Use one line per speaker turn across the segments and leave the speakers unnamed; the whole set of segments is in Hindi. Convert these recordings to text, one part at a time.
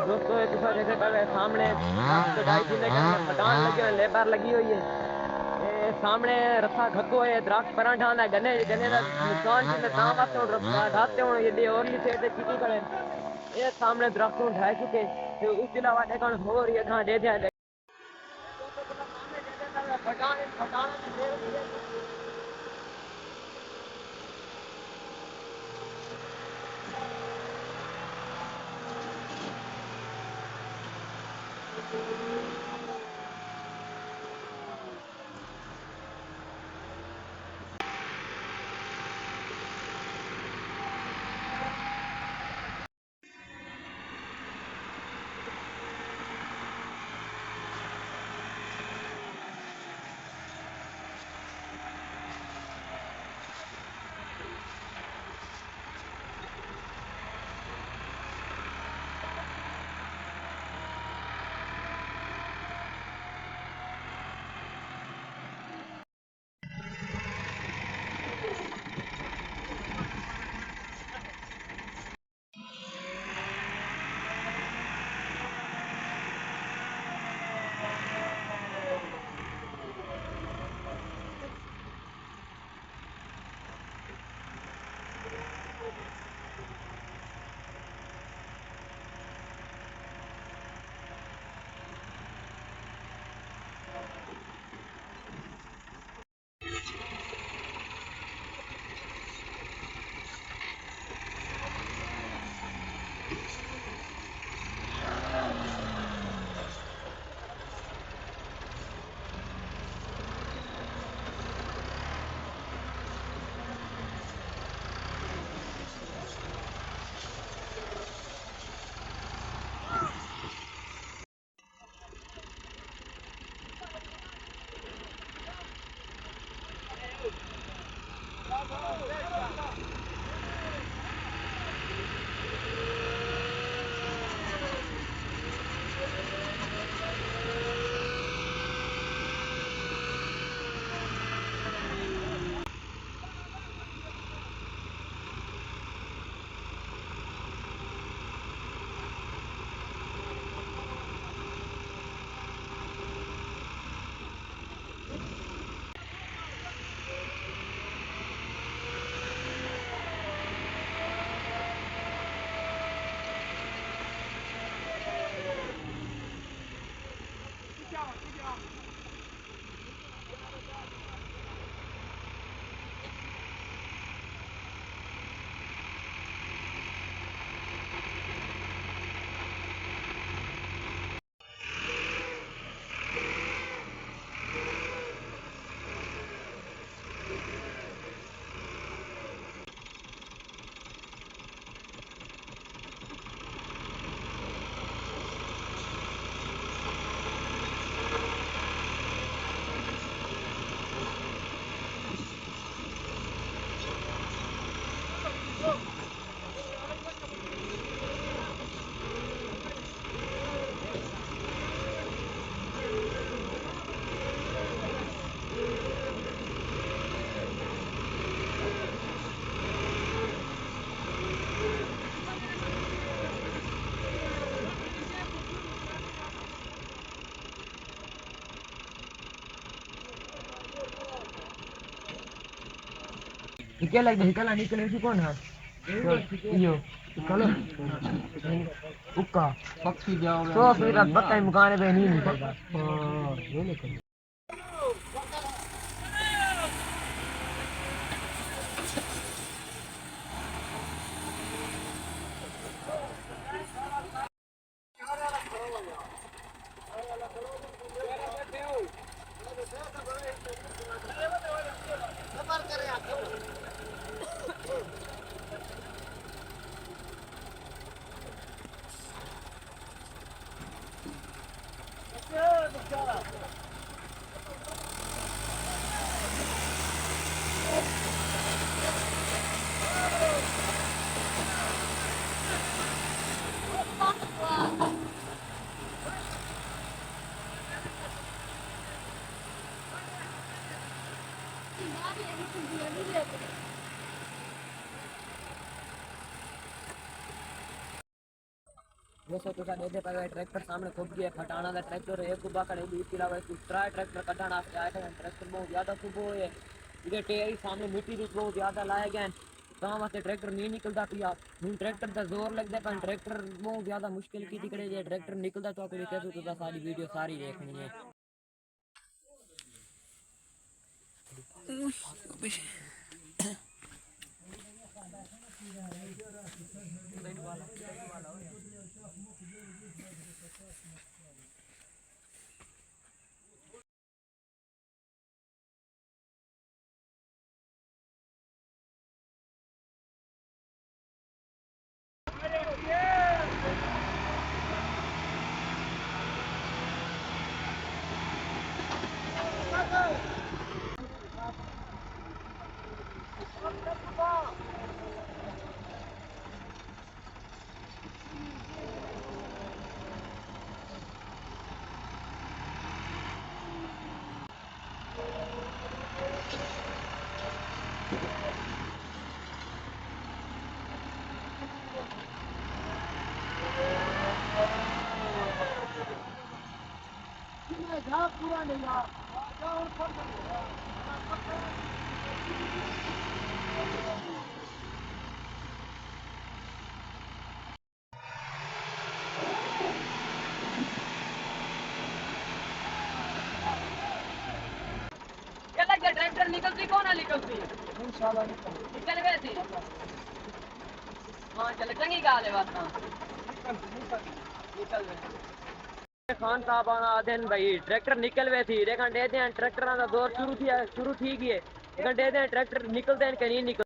दोस्तों एक दूसरे जैसे पहले सामने पटान लगी हुई लेबर लगी हुई है ये सामने रस्सा खक्को है द्राक्ष पराठा ना गने गने का नुकसान की ता वास्ते हुन ढाते हुन ये और ली से चीटी करे ये सामने द्राक्ष ढाई चुके तो उजला वाटे कण हो रही है था दे दे पटान पटान क्या लगता है कल निकले से कौन है यो कल उक्का पक्षी जाओ तो फिर बत्ता मुकाने पे नहीं निकलता ये लेकिन दोस्तों तुसा देखे पे ट्रैक्टर सामने खुद गया फटाना का ट्रैक्टर एक कुबा खड़े बीच के अलावा ट्राई ट्रैक्टर कटाना आया था ट्रैक्टर बहुत ज़्यादा कुबो है इधर टेरी सामने मिट्टी भी बहुत ज़्यादा लाए गए गाँव वास्ते ट्रैक्टर नहीं निकलता पिया हूँ ट्रैक्टर का जोर लगता पर ट्रैक्टर बहुत ज़्यादा मुश्किल की थी करे ट्रैक्टर निकलता तो आपको कहते तो सारी वीडियो सारी देखनी है। पूरा नहीं ट्रैक्टर निकलती कौन है निकलती इंशाल्लाह निकल गए थी हाँ चल चंगी गाल है बात निकल गए खान साहब आना दिन भाई ट्रैक्टर निकल गए थी लेकिन दे दें ट्रैक्टर का दौर शुरू थी गए लेकिन दे दें ट्रैक्टर निकलते हैं कि नहीं निकल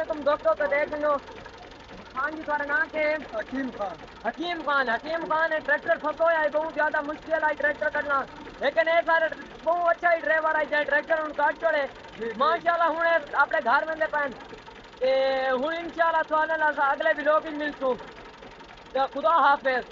तुम दोस्तों तो देख लो खान जी का नाम के हकीम खान है ट्रैक्टर फंसो है बहुत ज्यादा मुश्किल है ट्रैक्टर करना लेकिन ये सारे बहुत अच्छा ही ड्राइवर है ट्रैक्टर उन काट छोड़े माशाल्लाह हूँ अपने घर में दे पान हूँ इंशाल्लाह अगले भी लोग ही मिलसूँ खुदा हाफिज।